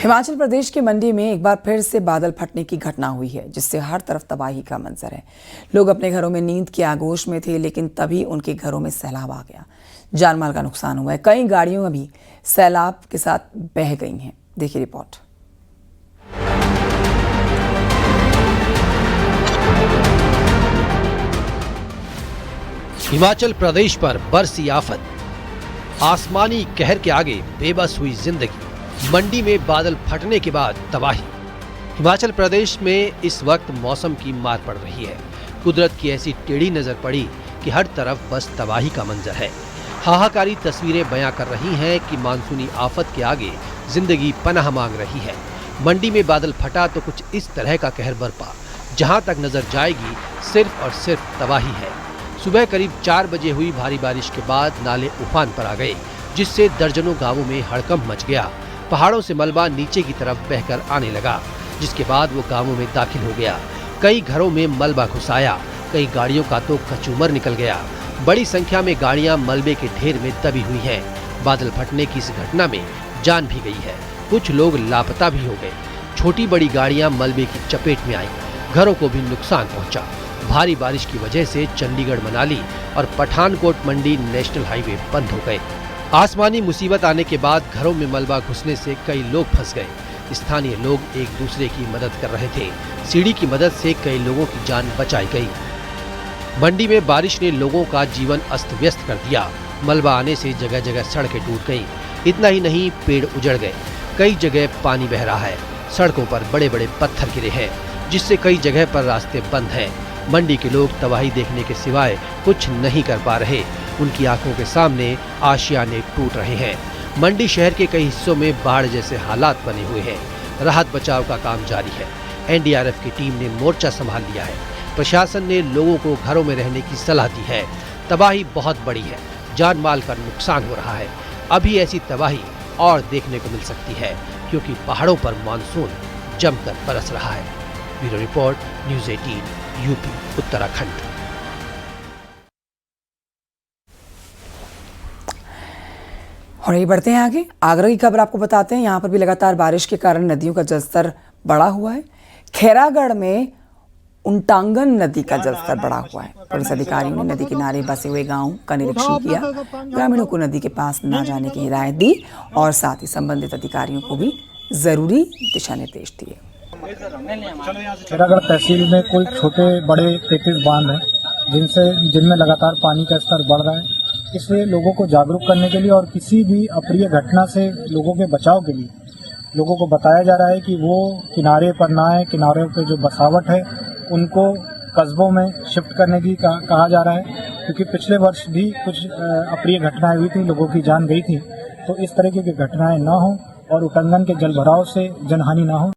हिमाचल प्रदेश के मंडी में एक बार फिर से बादल फटने की घटना हुई है, जिससे हर तरफ तबाही का मंजर है। लोग अपने घरों में नींद के आगोश में थे, लेकिन तभी उनके घरों में सैलाब आ गया। जान माल का नुकसान हुआ है। कई गाड़ियां भी सैलाब के साथ बह गई हैं। देखिए रिपोर्ट। हिमाचल प्रदेश पर बरसी आफत, आसमानी कहर के आगे बेबस हुई जिंदगी। मंडी में बादल फटने के बाद तबाही। हिमाचल प्रदेश में इस वक्त मौसम की मार पड़ रही है। कुदरत की ऐसी टेढ़ी नजर पड़ी कि हर तरफ बस तबाही का मंजर है। हाहाकारी तस्वीरें बयां कर रही हैं कि मानसूनी आफत के आगे जिंदगी पनाह मांग रही है। मंडी में बादल फटा तो कुछ इस तरह का कहर बरपा, जहां तक नजर जाएगी सिर्फ और सिर्फ तबाही है। सुबह करीब 4 बजे हुई भारी बारिश के बाद नाले उफान पर आ गए, जिससे दर्जनों गांवों में हड़कंप मच गया। पहाड़ों से मलबा नीचे की तरफ बहकर आने लगा, जिसके बाद वो गांवों में दाखिल हो गया। कई घरों में मलबा घुस आया, कई गाड़ियों का तो कचूमर निकल गया। बड़ी संख्या में गाड़ियां मलबे के ढेर में दबी हुई हैं। बादल फटने की इस घटना में जान भी गई है, कुछ लोग लापता भी हो गए। छोटी बड़ी गाड़ियां मलबे की चपेट में आई, घरों को भी नुकसान पहुंचा। भारी बारिश की वजह से चंडीगढ़ मनाली और पठानकोट मंडी नेशनल हाईवे बंद हो गए। आसमानी मुसीबत आने के बाद घरों में मलबा घुसने से कई लोग फंस गए। स्थानीय लोग एक दूसरे की मदद कर रहे थे। सीढ़ी की मदद से कई लोगों की जान बचाई गई। मंडी में बारिश ने लोगों का जीवन अस्त व्यस्त कर दिया। मलबा आने से जगह जगह सड़कें टूट गईं। इतना ही नहीं, पेड़ उजड़ गए। कई जगह पानी बह रहा है। सड़कों पर बड़े बड़े पत्थर गिरे हैं, जिससे कई जगह पर रास्ते बंद हैं। मंडी के लोग तबाही देखने के सिवाय कुछ नहीं कर पा रहे। उनकी आंखों के सामने आशियाने टूट रहे हैं। मंडी शहर के कई हिस्सों में बाढ़ जैसे हालात बने हुए हैं। राहत बचाव का काम जारी है। एनडीआरएफ की टीम ने मोर्चा संभाल लिया है। प्रशासन ने लोगों को घरों में रहने की सलाह दी है। तबाही बहुत बड़ी है, जान माल का नुकसान हो रहा है। अभी ऐसी तबाही और देखने को मिल सकती है, क्योंकि पहाड़ों पर मानसून जमकर बरस रहा है। Bureau report, news 18, UP, Uttarakhand. और ये बढ़ते हैं आगे। आगरा की खबर आपको बताते हैं। यहाँ पर भी लगातार बारिश के कारण नदियों का जलस्तर बढ़ा हुआ है। खैरागढ़ में उंटांगन नदी का जलस्तर बढ़ा हुआ है। पुलिस अधिकारियों ने नदी किनारे बसे हुए गांव का निरीक्षण किया। ग्रामीणों को नदी के पास न जाने की हिदायत दी और साथ ही संबंधित अधिकारियों को भी जरूरी दिशा निर्देश दिए। खैरागढ़ तहसील में कोई छोटे बड़े 33 बांध हैं, जिनमें लगातार पानी का स्तर बढ़ रहा है। इसलिए लोगों को जागरूक करने के लिए और किसी भी अप्रिय घटना से लोगों के बचाव के लिए लोगों को बताया जा रहा है कि वो किनारे पर ना आए। किनारे पे जो बसावट है उनको कस्बों में शिफ्ट करने की कहा जा रहा है, क्योंकि पिछले वर्ष भी कुछ अप्रिय घटनाएं हुई थी, लोगों की जान गई थी। तो इस तरीके की घटनाएं ना हो और उटंगन के जलभराव से जनहानि ना हो।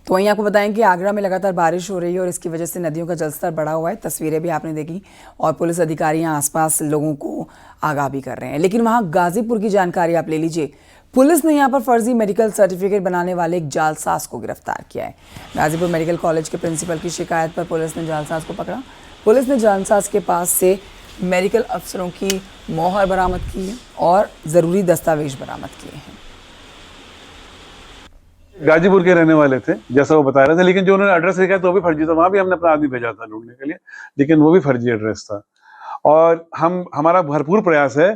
तो वहीं आपको बताएं कि आगरा में लगातार बारिश हो रही है और इसकी वजह से नदियों का जलस्तर बढ़ा हुआ है। तस्वीरें भी आपने देखी और पुलिस अधिकारी यहाँ आसपास लोगों को आगाह भी कर रहे हैं। लेकिन वहाँ गाजीपुर की जानकारी आप ले लीजिए। पुलिस ने यहाँ पर फर्जी मेडिकल सर्टिफिकेट बनाने वाले एक जालसाज को गिरफ्तार किया है। गाजीपुर मेडिकल कॉलेज के प्रिंसिपल की शिकायत पर पुलिस ने जालसाज को पकड़ा। पुलिस ने जालसाज के पास से मेडिकल अफसरों की मोहर बरामद की है और ज़रूरी दस्तावेज बरामद किए हैं। गाजीपुर के रहने वाले थे, जैसा वो बता रहे थे, लेकिन जो उन्होंने एड्रेस लिखा तो वो भी फर्जी था। वहां भी हमने अपना आदमी भेजा था ढूंढने के लिए, लेकिन वो भी फर्जी एड्रेस था। और हमारा भरपूर प्रयास है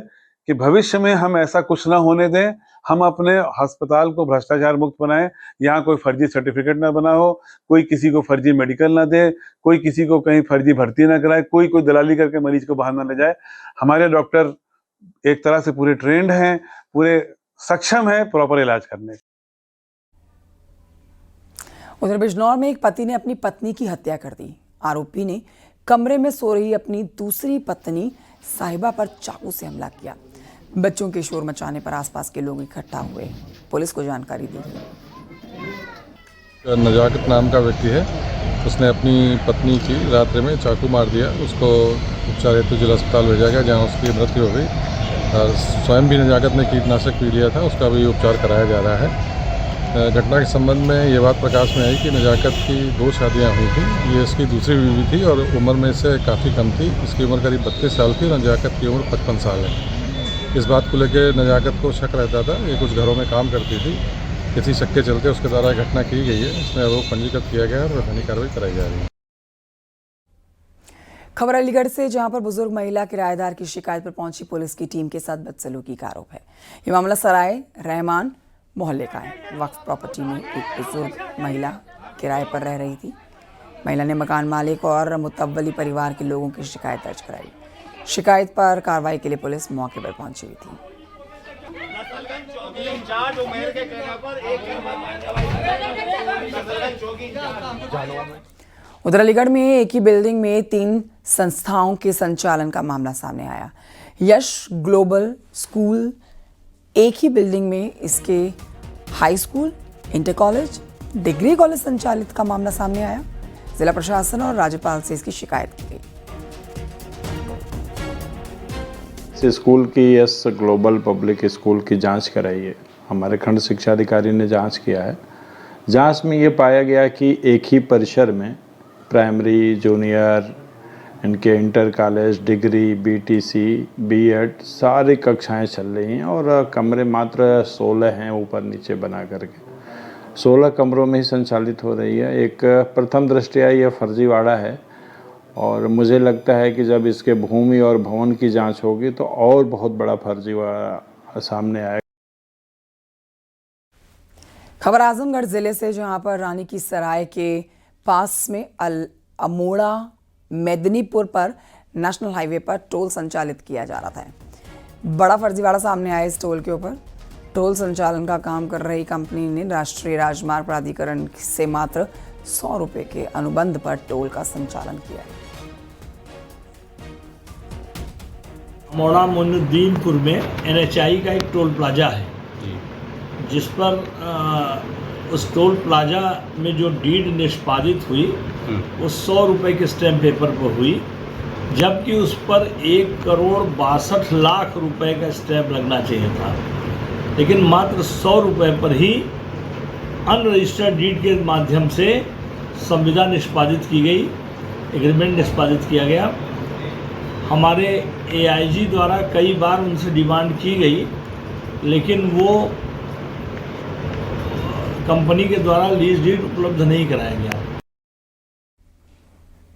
कि भविष्य में हम ऐसा कुछ ना होने दें। हम अपने अस्पताल को भ्रष्टाचार मुक्त बनाएं। यहाँ कोई फर्जी सर्टिफिकेट ना बना हो, कोई किसी को फर्जी मेडिकल ना दे, कोई किसी को कहीं फर्जी भर्ती ना कराए, कोई दलाली करके मरीज को बाहर ना ले जाए। हमारे डॉक्टर एक तरह से पूरे ट्रेंड हैं, पूरे सक्षम है प्रॉपर इलाज करने। उधर बिजनौर में एक पति ने अपनी पत्नी की हत्या कर दी। आरोपी ने कमरे में सो रही अपनी दूसरी पत्नी साहिबा पर चाकू से हमला किया। बच्चों के शोर मचाने पर आसपास के लोग इकट्ठा हुए, पुलिस को जानकारी दी। नजाकत नाम का व्यक्ति है, उसने अपनी पत्नी की रात्रि में चाकू मार दिया। उसको उपचार हेतु जिला अस्पताल भेजा गया, जहाँ उसकी मृत्यु हो गई। स्वयं भी नजाकत ने कीटनाशक पी लिया था, उसका भी उपचार कराया जा रहा है। घटना के संबंध में ये बात प्रकाश में आई कि नजाकत की 2 शादियां हुई थी। ये इसकी दूसरी बीवी थी और उम्र में से काफ़ी कम थी। इसकी उम्र करीब 32 साल थी और नजाकत की उम्र 55 साल है। इस बात को लेकर नजाकत को शक रहता था, ये कुछ घरों में काम करती थी, किसी शक के चलते उसके द्वारा घटना की गई है। इसमें आरोप पंजीकृत किया गया है और वैधानिक कार्रवाई कराई जा रही है। खबर अलीगढ़ से, जहां पर बुजुर्ग महिला किराएदार की शिकायत पर पहुंची पुलिस की टीम के साथ बदसलूकी का आरोप है। ये मामला सराय रहमान मोहल्ले का है। वक्फ प्रॉपर्टी में एक बुजुर्ग महिला किराए पर रह रही थी। महिला ने मकान मालिक और मुतव्वली परिवार के लोगों की शिकायत दर्ज कराई। शिकायत पर कार्रवाई के लिए पुलिस मौके पर पहुंची हुई थी। उधर अलीगढ़ में एक ही बिल्डिंग में 3 संस्थाओं के संचालन का मामला सामने आया। यश ग्लोबल स्कूल एक ही बिल्डिंग में इसके high school, inter college, degree college संचालित का मामला सामने आया। जिला प्रशासन और राज्यपाल से इसकी शिकायत की गई। स्कूल की यस ग्लोबल पब्लिक स्कूल की जांच कराई है। हमारे खंड शिक्षा अधिकारी ने जांच किया है। जांच में ये पाया गया कि एक ही परिसर में प्राइमरी, जूनियर, इनके inter college, degree, BTC, BEd सारी कक्षाएं चल रही हैं और कमरे मात्र 16 हैं ऊपर नीचे बना करके। 16 कमरों में ही संचालित हो रही है। एक प्रथम दृष्टया यह फर्जीवाड़ा है और मुझे लगता है कि जब इसके भूमि और भवन की जांच होगी तो और बहुत बड़ा फर्जीवाड़ा सामने आएगा। खबर आजमगढ़ जिले से, जहां पर रानी की सराय के पास में अमोड़ा मेदनीपुर पर नेशनल हाईवे पर टोल संचालित किया जा रहा था। बड़ा फर्जीवाड़ा सामने आया इस टोल के ऊपर। टोल संचालन का काम कर रही कंपनी ने राष्ट्रीय राजमार्ग प्राधिकरण से मात्र 100 रुपये के अनुबंध पर टोल का संचालन किया है। अमोड़ा मोइनुद्दीनपुर में NHI का एक टोल प्लाजा है, जिस पर उस टोल प्लाजा में जो डीड निष्पादित हुई वो 100 रुपये के स्टैम्प पेपर पर हुई, जबकि उस पर 1,62,00,000 रुपए का स्टैम्प लगना चाहिए था, लेकिन मात्र 100 रुपये पर ही अनरजिस्टर्ड डीड के माध्यम से संविदा निष्पादित की गई, एग्रीमेंट निष्पादित किया गया। हमारे AIG द्वारा कई बार उनसे डिमांड की गई, लेकिन वो कंपनी के द्वारा लीज डीड उपलब्ध नहीं कराया गया।